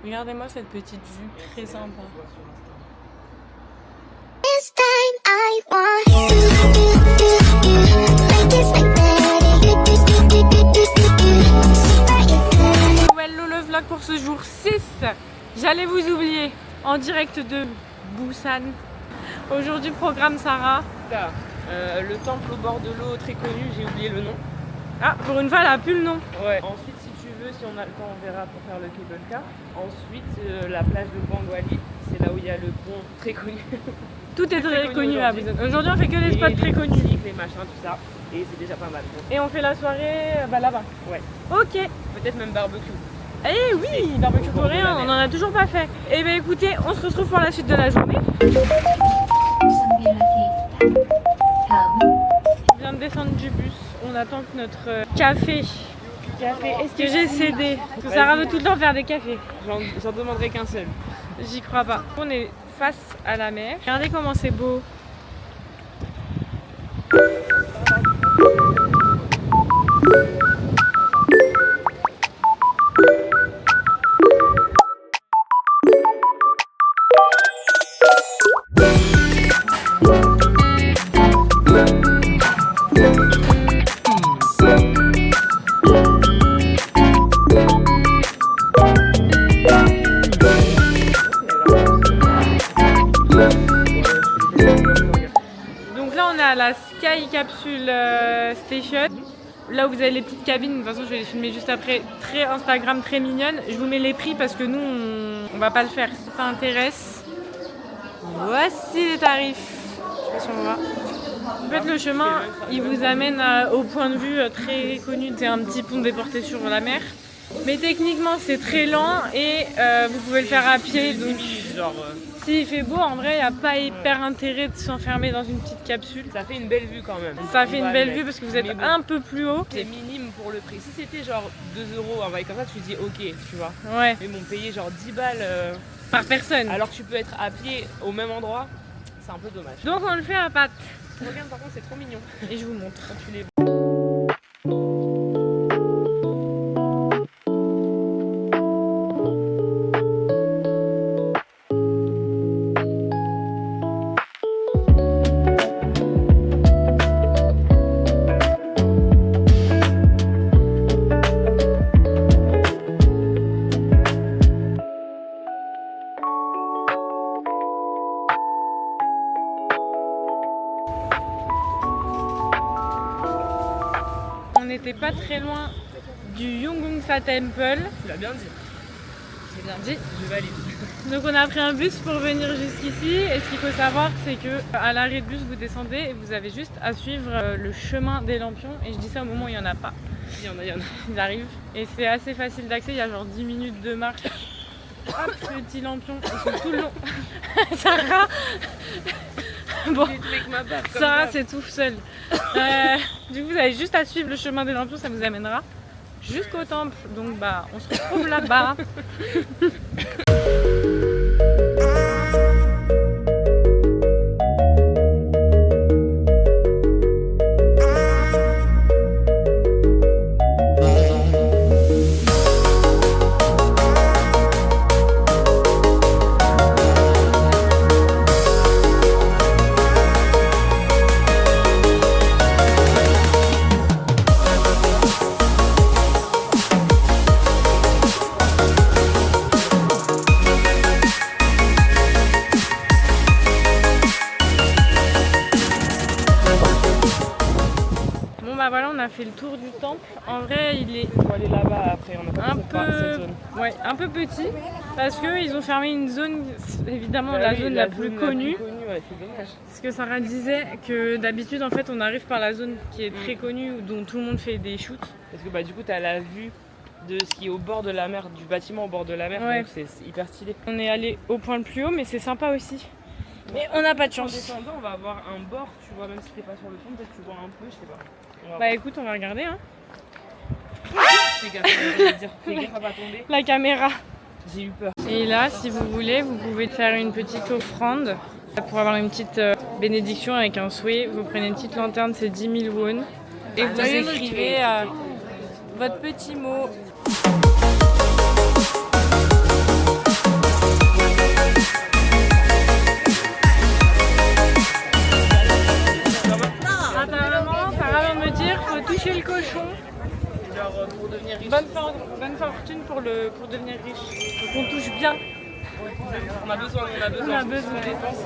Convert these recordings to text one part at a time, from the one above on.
Regardez-moi cette petite vue, très sympa. This time I want Hello le vlog pour ce jour 6. J'allais vous oublier en direct de Busan. Aujourd'hui programme Sarah. Le temple au bord de l'eau très connu, j'ai oublié le nom. Ah, pour une fois elle a plus le nom. Ouais. Ensuite, si tu veux, si on a le temps, on verra pour faire le cable car. Ensuite, la plage de Bangwali, c'est là où il y a le pont très connu. Tout est très connu à Busan. Aujourd'hui on fait que les spots très connus. Les machins, tout ça. Et c'est déjà pas mal. Et on fait la soirée là-bas. Ouais. Ok. Peut-être même barbecue. Eh oui, barbecue coréen, on en a toujours pas fait. Et bien écoutez, on se retrouve pour la suite de la journée. On vient de descendre du bus, on attend que notre café. Est-ce que j'ai cédé? Parce que Sarah veut tout le temps faire des cafés. J'en demanderai qu'un seul. J'y crois pas. On est face à la mer. Regardez comment c'est beau. À la Sky Capsule Station, là où vous avez les petites cabines. De toute façon je vais les filmer juste après, très Instagram, très mignonne. Je vous mets les prix parce que nous on va pas le faire. Si ça intéresse, voici les tarifs. Je sais pas si on voit. En fait le chemin il vous amène au point de vue très connu, c'est un petit pont déporté sur la mer. Mais techniquement c'est très lent et vous pouvez le faire à pied, donc s'il fait beau en vrai il n'y a pas hyper intérêt de s'enfermer dans une petite capsule. Ça fait une belle vue quand même. Ça fait une belle vue parce que vous êtes un peu plus haut. C'est minime pour le prix. Si c'était genre 2 € un bail comme ça, tu dis ok, tu vois. Ouais. Mais bon, payer genre 10 balles par personne. Alors que tu peux être à pied au même endroit, c'est un peu dommage. Donc on le fait à pattes. Regarde par contre c'est trop mignon. Et je vous montre. Quand tu les... On n'était pas très loin du Yonggwangsa Temple. Tu l'as bien dit. J'ai bien dit. Je valide. Donc on a pris un bus pour venir jusqu'ici et ce qu'il faut savoir c'est que à l'arrêt de bus vous descendez et vous avez juste à suivre le chemin des lampions, et je dis ça au moment où il n'y en a pas. Il y en a. Ils arrivent et c'est assez facile d'accès, il y a genre 10 minutes de marche. Hop, petits lampions, ils sont tout le long. Sarah bon, Sarah s'étouffe seule. Du coup vous avez juste à suivre le chemin des lampions, ça vous amènera jusqu'au temple. Donc bah on se retrouve là-bas. Voilà, on a fait le tour du temple. En vrai, il est aller là-bas après. On a pas cette zone. Ouais, un peu petit parce qu'ils ont fermé une zone, évidemment la zone la plus connue. Ouais, c'est dommage. Parce que Sarah disait que d'habitude, en fait, on arrive par la zone qui est très connue, dont tout le monde fait des shoots. Parce que bah, du coup, tu as la vue de ce qui est au bord de la mer, du bâtiment au bord de la mer, ouais. Donc c'est hyper stylé. On est allé au point le plus haut, mais c'est sympa aussi. Mais on n'a pas de chance. En descendant, on va avoir un bord, tu vois, même si t'es pas sur le pont, peut-être tu vois un peu, je sais pas. Bah écoute, on va regarder hein. Fais gaffe à pas tomber. La caméra. J'ai eu peur. Et là, si vous voulez, vous pouvez faire une petite offrande pour avoir une petite bénédiction avec un souhait. Vous prenez une petite lanterne, c'est 10 000 won. Et vous écrivez votre petit mot. pour devenir riche. Donc on touche bien. On a besoin. On a besoin. On dépense,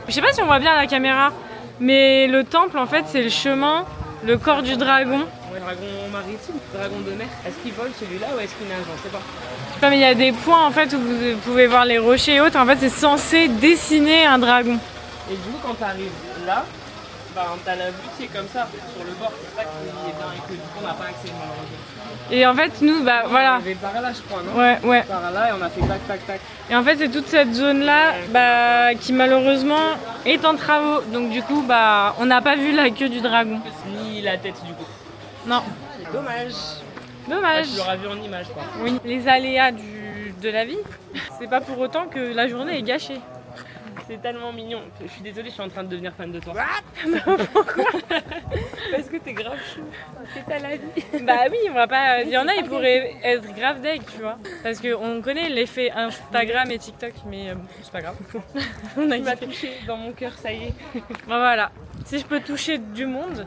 Je sais pas si on voit bien à la caméra, mais le temple en fait c'est le chemin, le corps du dragon. Ouais, dragon maritime, dragon de mer. Est-ce qu'il vole celui-là ou est-ce qu'il nage? On sait pas. Je sais pas, mais il y a des points en fait où vous pouvez voir les rochers et autres. En fait c'est censé dessiner un dragon. Et du coup, quand t'arrives là, t'as la vue qui est comme ça, sur le bord. C'est ça qui est bien et que du coup on n'a pas accès malheureusement. Et en fait nous voilà. On est arrivé par là je crois, non? Ouais. Par là et on a fait tac tac tac. Et en fait c'est toute cette zone là qui malheureusement est en travaux. Donc du coup on n'a pas vu la queue du dragon. Ni la tête du coup. Non. C'est dommage. Dommage. Tu l'auras vu en image quoi. Oui. Les aléas de la vie, c'est pas pour autant que la journée est gâchée. C'est tellement mignon. Je suis désolée, je suis en train de devenir fan de toi. Pourquoi? Parce que t'es grave chou. C'est ça la vie. Bah oui, on va pas. Il y en a, ils pourraient être grave deg, tu vois. Parce qu'on connaît l'effet Instagram et TikTok, mais c'est pas grave. On a Tu m'as kiffé. touché dans mon cœur, ça y est. Bah voilà. Si je peux toucher du monde.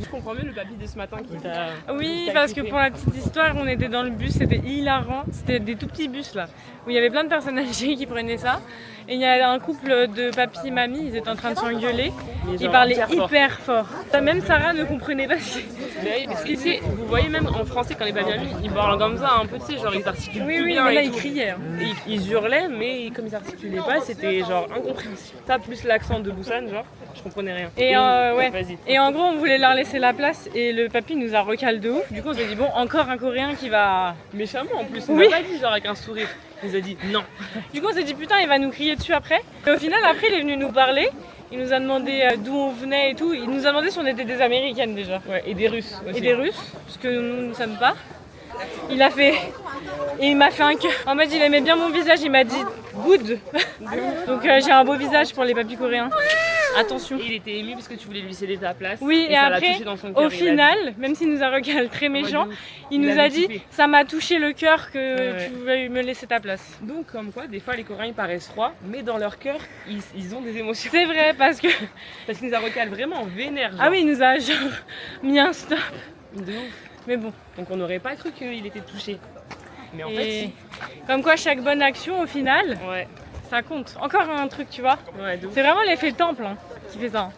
Je comprends mieux le papy de ce matin qui t'a. Oui, qui t'a parce que kiffé. pour la petite histoire, on était dans le bus, c'était hilarant. C'était des tout petits bus là, où il y avait plein de personnes âgées qui prenaient ça. Et il y a un couple de papy et mamie, ils étaient en train de s'engueuler. Mais Ils genre parlaient hyper fort. hyper fort. Même Sarah ne comprenait pas ce Mais oui, parce qu'ici, vous voyez même en français quand les papy amis, ils parlent comme ça un peu, tu sais, genre ils articulent Oui, plus oui, bien mais là et ils tout. criaient. Et ils hurlaient, mais comme ils articulaient pas, c'était genre incompréhensible. Ça plus l'accent de Busan, genre, je comprenais rien. Et ouais. Vas-y. Et en gros, on voulait leur laisser la place et le papy nous a recalé de ouf. Du coup, on s'est dit, bon, encore un Coréen qui va. Méchamment en plus, Oui. il m'a pas dit genre avec un sourire. Il nous a dit non. Du coup, on s'est dit, putain, il va nous crier dessus après. Et au final, après, il est venu nous parler. Il nous a demandé d'où on venait et tout. Il nous a demandé si on était des Américaines déjà. Ouais, et des Russes aussi. Et des Russes, parce que nous ne sommes pas. Il a fait. Et il m'a fait un cœur. En mode, il aimait bien mon visage. Il m'a dit good. Donc, j'ai un beau visage pour les papys coréens. Attention. Et il était ému parce que tu voulais lui céder ta place. Oui, et ça l'a après, touché dans son cœur, au il a dit. final, même s'il nous a recalé très méchant, de ouf. il nous avait a dit kiffé. ça m'a touché le cœur que Ouais. tu voulais me laisser ta place. Donc comme quoi, des fois les Coréens ils paraissent froids, mais dans leur cœur, ils ont des émotions. C'est vrai parce que. Parce qu'il nous a recalé vraiment vénère. Genre. Ah oui, il nous a genre mis un stop. De ouf. Mais bon. Donc on n'aurait pas cru qu'il était touché. Mais en fait, Et si. comme quoi, chaque bonne action, au final, Ouais, ça compte. Encore un truc, tu vois. ouais, de ouf. C'est vraiment l'effet temple qui fait ça.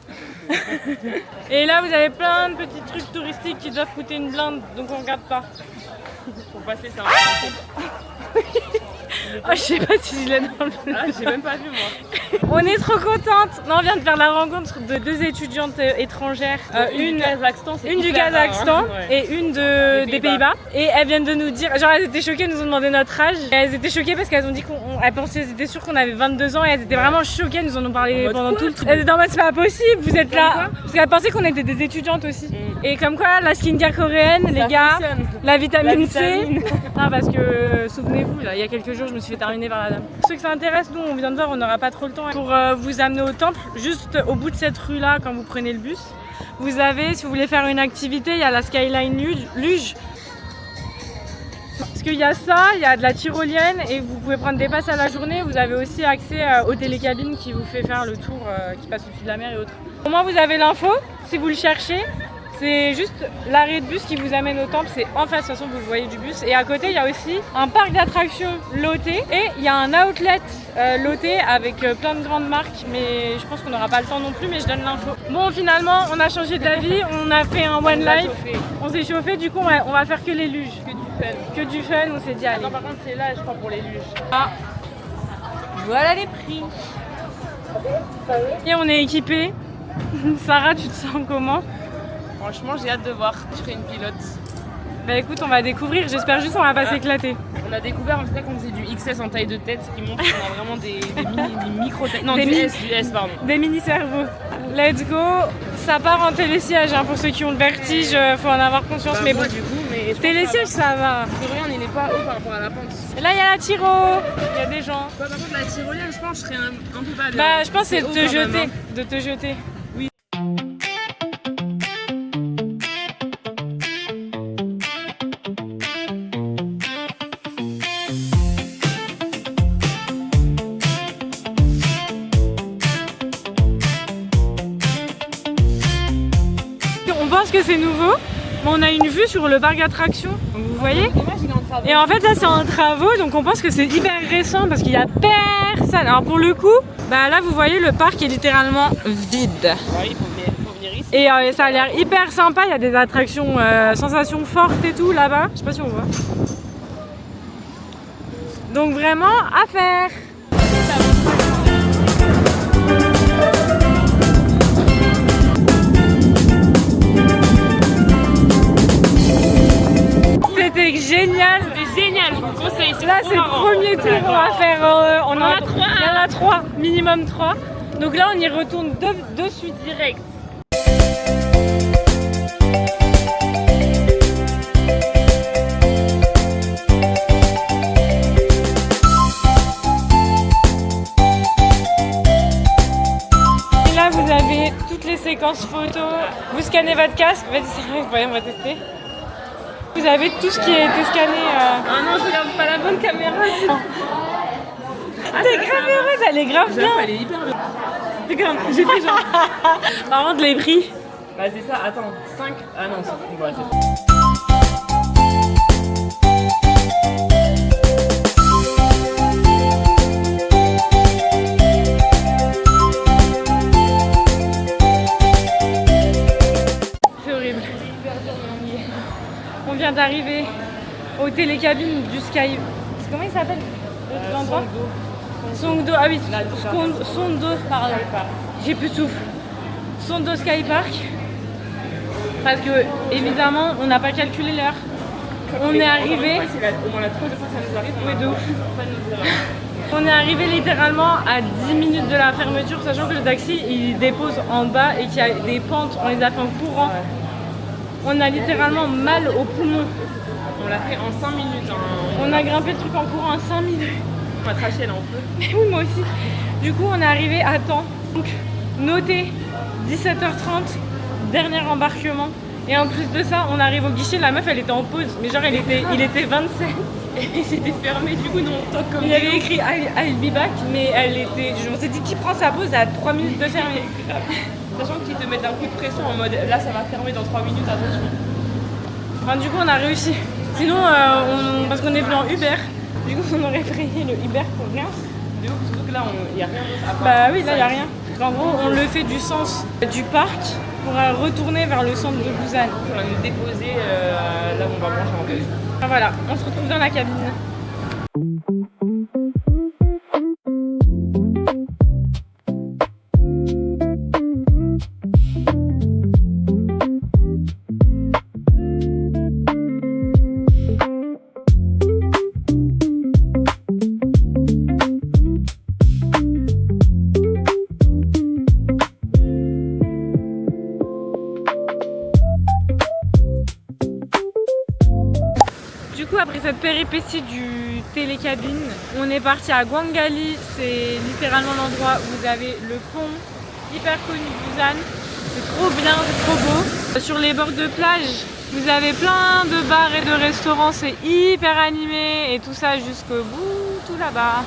Et là, vous avez plein de petits trucs touristiques qui doivent coûter une blinde, donc on regarde pas. Pour passer, c'est un Oh, je sais pas si je l'ai dans le Ah, j'ai même pas vu moi. On est trop contente. Non, on vient de faire la rencontre de deux étudiantes étrangères. Une du Kazakhstan, c'est une du hyper rare, Kazakhstan hein. Ouais. et une des Pays-Bas. Pays-Bas. Et elles viennent de nous dire, genre elles étaient choquées, elles nous ont demandé notre âge. Et elles étaient choquées parce qu'elles ont dit elles pensaient, elles étaient sûres qu'on avait 22 ans et elles étaient vraiment choquées, elles nous en ont parlé En mode pendant quoi, tout le truc. Elles étaient en mode c'est pas possible, vous êtes là. quoi Parce qu'elles pensaient qu'on était des étudiantes aussi. Mm. Et comme quoi, la skincare coréenne, les gars, fonctionne. la vitamine La C. vitamine. Non, parce que souvenez-vous, là, il y a quelques jours, je me suis fait terminer par la dame. Ceux que ça intéresse, nous, on vient de voir, on n'aura pas trop le temps pour vous amener au temple. Juste au bout de cette rue-là, quand vous prenez le bus, vous avez, si vous voulez faire une activité, il y a la Skyline Luge. Parce qu'il y a ça, il y a de la tyrolienne et vous pouvez prendre des passes à la journée. Vous avez aussi accès aux télécabines qui vous fait faire le tour qui passe au-dessus de la mer et autres. Au moins, vous avez l'info si vous le cherchez. C'est juste l'arrêt de bus qui vous amène au temple, c'est en face, de toute façon vous le voyez du bus. Et à côté il y a aussi un parc d'attractions Lotte et il y a un outlet Lotte avec plein de grandes marques, mais je pense qu'on n'aura pas le temps non plus, mais je donne l'info. Bon, finalement on a changé d'avis, on a fait un one life, on s'est chauffé, du coup on va faire que les luges. Que du fun. Que du fun, on s'est dit allez. Non, par contre, c'est là, je crois, pour les luges. Ah, voilà les prix. Et on est équipés. Sarah, tu te sens comment? Franchement, j'ai hâte de voir. Je serai une pilote. Bah écoute, on va découvrir, j'espère juste qu'on va pas s'éclater. On a découvert en tout cas qu'on faisait du XS en taille de tête, ce qui montre qu'on a vraiment des micro-têtes. Non, Des du mini- S, pardon. Des mini-cerveaux. Let's go. Ça part en télésiège, hein, pour ceux qui ont le vertige, faut en avoir conscience. Bah, mais moi, bon, du coup, mais. télésiège ça va. Tyrolienne, il n'est pas haut par rapport à la pente. Et là il y a la tyro, il y a des gens. Toi, par contre, la tyrolienne, je pense que je serais un peu pas bien. Bah je pense que c'est de haut te quand même, jeter, hein. de te jeter. Oui. On pense que c'est nouveau, Mais on a une vue sur le parc d'attractions, vous voyez. Dommage, il est en travaux. Et en fait là c'est en travaux, donc on pense que c'est hyper récent parce qu'il y a personne. Alors pour le coup, bah là vous voyez le parc est littéralement vide. Ouais, il faut venir ici. Et ça a l'air hyper sympa, il y a des attractions sensations fortes et tout là-bas. Je sais pas si on voit. Donc vraiment à faire. C'était génial. C'est génial, je vous conseille. Là c'est le premier tour qu'on va faire. On en a 3. Il y en a 3, minimum 3. Donc là on y retourne de suite direct. Et là vous avez toutes les séquences photos. Vous scannez votre casque. Vas-y, on va tester. Vous avez tout ce qui a été scanné. Ah non, je regarde pas la bonne caméra. T'es grave heureuse, elle est grave bien. Elle est hyper bien. Regarde, j'ai fait genre. Par contre les prix. Bah c'est ça, attends, 5. Ah non, c'est ouais, c'est... C'est horrible. On vient d'arriver au télécabine du Sky. Comment il s'appelle l'endroit? Songdo. Ah oui, Songdo. Pardon. J'ai plus de souffle. Songdo Sky Park. Parce que évidemment, on n'a pas calculé l'heure. On est arrivé. Au moins la troisième fois que ça nous arrive. Oui, de ouf. On est arrivé littéralement à 10 minutes de la fermeture, sachant que le taxi il dépose en bas et qu'il y a des pentes, on les a fait en courant. On a littéralement mal au poumon. On l'a fait en 5 minutes. Hein. On a grimpé le truc en courant en 5 minutes. Ma trachée elle est en feu. Mais oui, moi aussi. Du coup, on est arrivé à temps. Donc, notez 17h30, dernier embarquement. Et en plus de ça, on arrive au guichet, la meuf elle était en pause. Mais genre, il était 27. Et c'était fermé, du coup, nous on toque comme Il y avait écrit I'll be back, mais elle était. On s'est dit qui prend sa pause à 3 minutes de fermer. Sachant qu'ils te mettent un coup de pression en mode là ça va fermer dans 3 minutes, attention. Enfin, du coup, on a réussi. Sinon, parce qu'on est venu en Uber, du coup, on aurait payé le Uber pour rien. Du coup, surtout que là, il n'y a rien d'autre à part. Bah oui, là, il n'y a rien. En gros, on le fait du sens du parc pour retourner vers le centre de Busan. On va nous déposer là où on va manger en fait. Enfin, voilà, on se retrouve dans la cabine. Du coup, après cette péripétie du télécabine, on est parti à Gwangali. C'est littéralement l'endroit où vous avez le pont hyper connu de Busan. C'est trop bien, c'est trop beau. Sur les bords de plage, vous avez plein de bars et de restaurants. C'est hyper animé et tout ça jusqu'au bout, tout là-bas.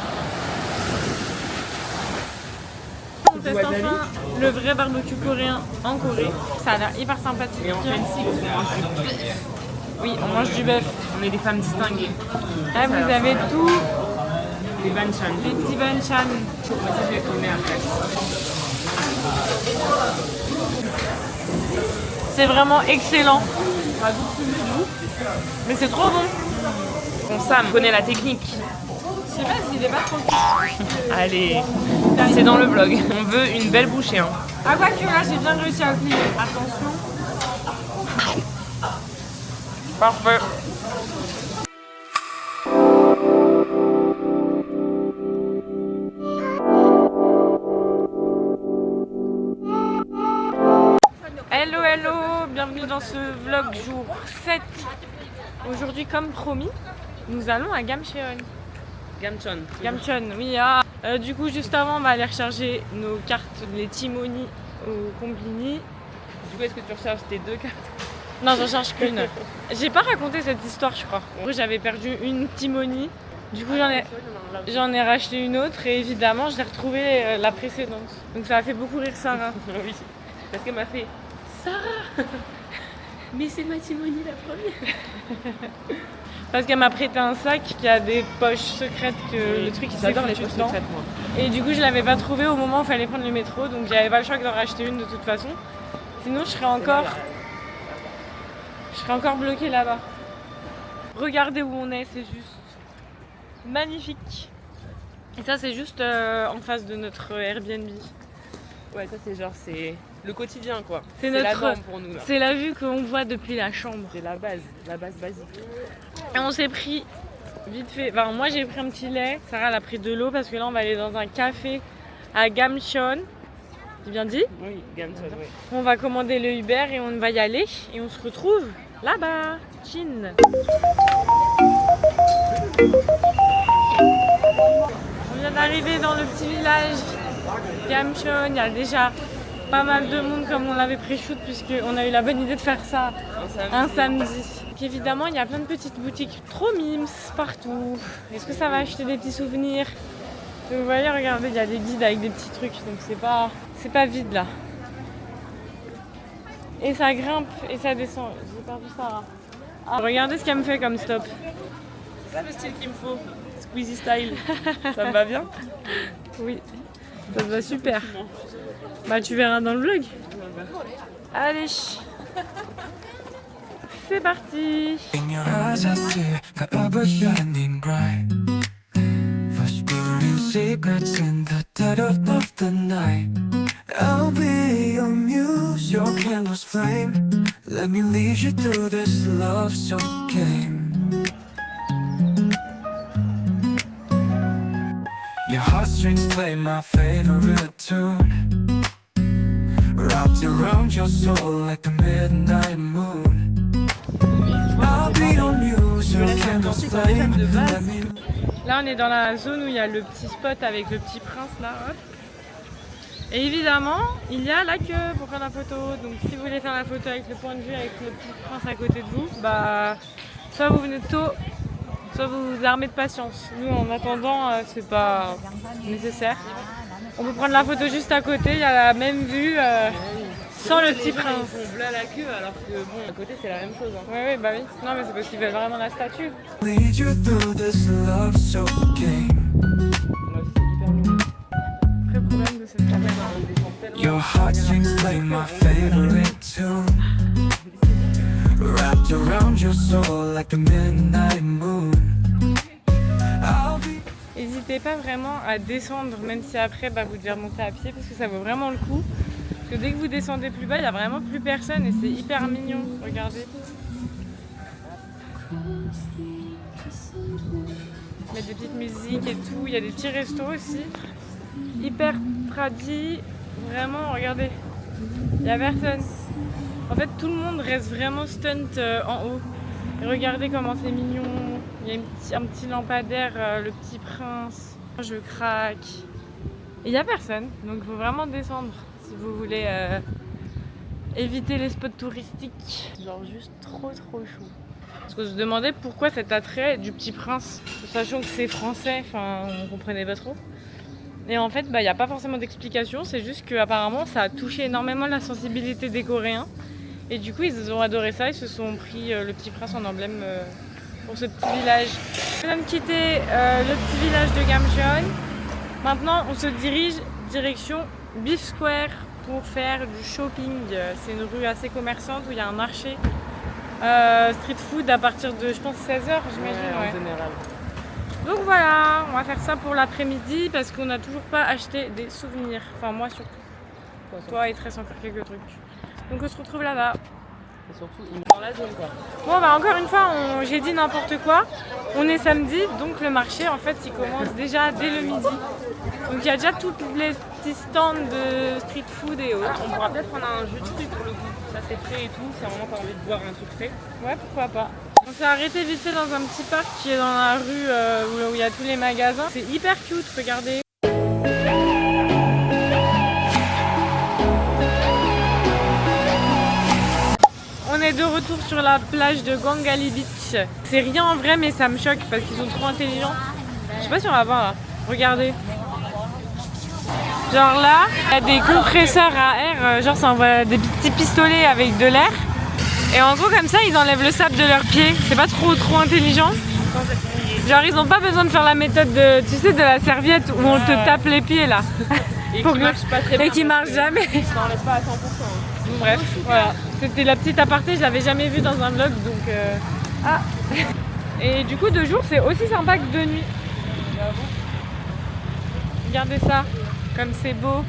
On teste enfin le vrai barbecue coréen en Corée. Ça a l'air hyper sympathique. Et en fancy, parce qu'on mange du bœuf. Oui, on mange du bœuf. On est des femmes distinguées. Là, vous avez tout. Les banchan. Les petits banchan. Moi aussi, je vais tourner après. C'est vraiment excellent. Mais c'est trop bon. Bon, Sam connaît la technique. Je sais pas s'il est pas trop Allez, c'est dans le vlog. On veut une belle bouchée. Hein. Ah, quoi que là, j'ai bien réussi à plier. Attention. Parfait. Hello, hello, bienvenue dans ce vlog jour 7. Aujourd'hui, comme promis, nous allons à Gamcheon. Gamchon. Gamcheon, oui. Ah. Du coup, juste avant, on va aller recharger nos cartes, les Timoni au Combini. Du coup, est-ce que tu recharges tes 2 cartes? Non, j'en charge qu'une. J'ai pas raconté cette histoire, je crois. J'avais perdu une Timoni. Du coup, j'en ai racheté une autre et évidemment, je l'ai retrouvée la précédente. Donc ça a fait beaucoup rire Sarah. Oui, parce qu'elle m'a fait Sarah. Mais c'est Mathimoni la première. Parce qu'elle m'a prêté un sac qui a des poches secrètes que le truc il s'est J'adore les foutu poches dedans. secrètes, moi. Et du coup je l'avais pas trouvé au moment où il fallait prendre le métro, donc j'avais pas le choix d'en racheter une de toute façon. Sinon je serais encore bloquée là-bas. Regardez où on est, c'est juste magnifique. Et ça c'est juste en face de notre Airbnb. Ouais, ça c'est genre, c'est le quotidien quoi. C'est la notre- norme pour nous là. C'est la vue qu'on voit depuis la chambre. C'est la base basique. Et on s'est pris vite fait, enfin moi j'ai pris un petit lait, Sarah elle a pris de l'eau parce que là on va aller dans un café à Gamcheon. J'ai bien dit? Oui, Gamson, oui. On va commander le Uber et on va y aller et on se retrouve là-bas, Chine. On vient d'arriver dans le petit village Gamcheon, il y a déjà pas mal de monde comme on l'avait pré-shoot puisqu'on a eu la bonne idée de faire ça un samedi. Donc évidemment il y a plein de petites boutiques trop mimes partout. Est-ce que ça va acheter des petits souvenirs? Vous voyez, regardez, il y a des guides avec des petits trucs, donc c'est pas vide là. Et ça grimpe et ça descend. J'ai perdu Sarah. Ah, regardez ce qu'elle me fait comme stop. C'est ça le style qu'il me faut. Squeezie style. Ça me va bien? Oui, ça te va super. Bah tu verras dans le vlog. Allez, c'est parti. In your eyes I see forever shining bright. Whispering secrets in the dead of the night. I'll be your muse, your candle's flame. Let me lead you through this love so game. Your heartstrings play my favorite tune. Wrapped around your soul like the midnight moon. I'll be your muse, your candle's flame. Let me Là on est dans la zone où il y a le petit spot avec le petit prince là. Hop. Et évidemment il y a la queue pour faire la photo. Donc si vous voulez faire la photo avec le point de vue avec le petit prince à côté de vous, bah soit vous venez tôt, soit vous vous armez de patience. Nous en attendant c'est pas nécessaire. On peut prendre la photo juste à côté, il y a la même vue sans le petit prince. Ils font bleu à la queue alors que bon, à côté c'est la même chose. Hein. Oui, bah oui. Non mais c'est parce qu'ils veulent vraiment la statue. lead you through this love so game. Là aussi c'est hyper long. Après problème de cette caméra. On descend tellement. Your heartstrings play my favorite tune. Wrapped around your soul like the midnight moon. I'll be N'hésitez pas vraiment à descendre, même si après bah, vous devez remonter à pied parce que ça vaut vraiment le coup. Parce que dès que vous descendez plus bas, il n'y a vraiment plus personne et c'est hyper mignon. Regardez. Mettre des petites musiques et tout. Il y a des petits restos aussi. Hyper tradi. Vraiment, regardez. Il n'y a personne. En fait, tout le monde reste vraiment stunt en haut. Et regardez comment c'est mignon. Il y a un petit lampadaire, le petit prince. Je craque. Et il n'y a personne. Donc il faut vraiment descendre si vous voulez éviter les spots touristiques. Genre juste trop chou. Parce qu'on se demandait pourquoi cet attrait du petit prince, sachant que c'est français, enfin on comprenait pas trop. Et en fait, il n'y a pas forcément d'explication, c'est juste qu'apparemment ça a touché énormément la sensibilité des Coréens. Et du coup, ils ont adoré ça, ils se sont pris le petit prince en emblème pour ce petit village. On vient de quitter le petit village de Gamcheon. Maintenant, on se dirige direction Beef Square pour faire du shopping. C'est une rue assez commerçante où il y a un marché street food à partir de, je pense, 16h, j'imagine. En Ouais. général. Donc voilà, on va faire ça pour l'après-midi parce qu'on n'a toujours pas acheté des souvenirs. Enfin, moi surtout. Toi et Tress encore quelques trucs. Donc on se retrouve là-bas. Et surtout, ils sont dans la zone quoi. Bon bah encore une fois, j'ai dit n'importe quoi. On est samedi, donc le marché en fait il commence déjà dès le midi. Donc il y a déjà tous les petits stands de street food et autres. On pourra peut-être prendre un jus de fruits pour le coup. Ça c'est frais et tout, c'est vraiment pas envie de boire un truc frais. Ouais, pourquoi pas. On s'est arrêté vite fait dans un petit parc qui est dans la rue où il y a tous les magasins. C'est hyper cute, regardez. On est de retour sur la plage de Gangali Beach. C'est rien en vrai mais ça me choque parce qu'ils sont trop intelligents. Je sais pas si on va voir là. Regardez. Genre là, il y a des compresseurs à air, genre ça envoie des petits pistolets avec de l'air. Et en gros comme ça ils enlèvent le sable de leurs pieds. C'est pas trop intelligent. Genre ils ont pas besoin de faire la méthode de, tu sais, de la serviette où on te tape les pieds là. Et qui marche pas très bien. Et qui marche jamais. Ça n'enlève pas à 100%. Bref, voilà. C'était la petite aparté, je l'avais jamais vue dans un vlog donc... Ah. Et du coup de jour c'est aussi sympa que de nuit. Regardez ça, comme c'est beau.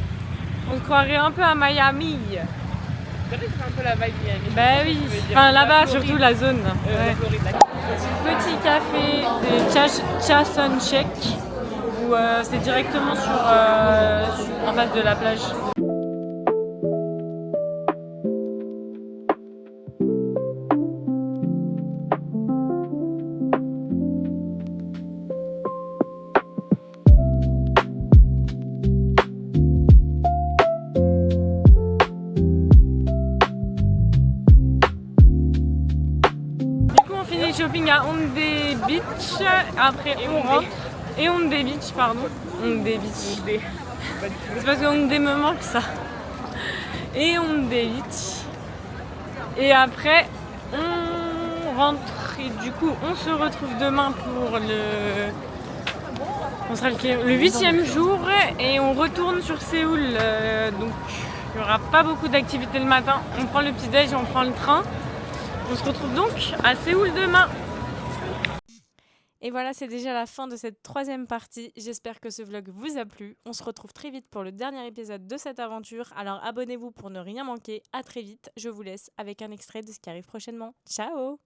On se croirait un peu à Miami. C'est vrai que c'est un peu la vibe Miami. Bah oui, enfin là-bas surtout la zone. Ouais. Petit café de Chason Check où c'est directement en face de la plage. Shopping à Ondé Beach, après on rentre. Et Ondé Beach, pardon. Ondé Beach. C'est parce que Ondé me manque ça. Et Ondé Beach. Et après on rentre et du coup on se retrouve demain pour on sera le 8e jour et on retourne sur Séoul. Donc il n'y aura pas beaucoup d'activités le matin. On prend le petit déj et on prend le train. On se retrouve donc à Séoul demain. Et voilà, c'est déjà la fin de cette 3e partie. J'espère que ce vlog vous a plu. On se retrouve très vite pour le dernier épisode de cette aventure. Alors abonnez-vous pour ne rien manquer. À très vite. Je vous laisse avec un extrait de ce qui arrive prochainement. Ciao!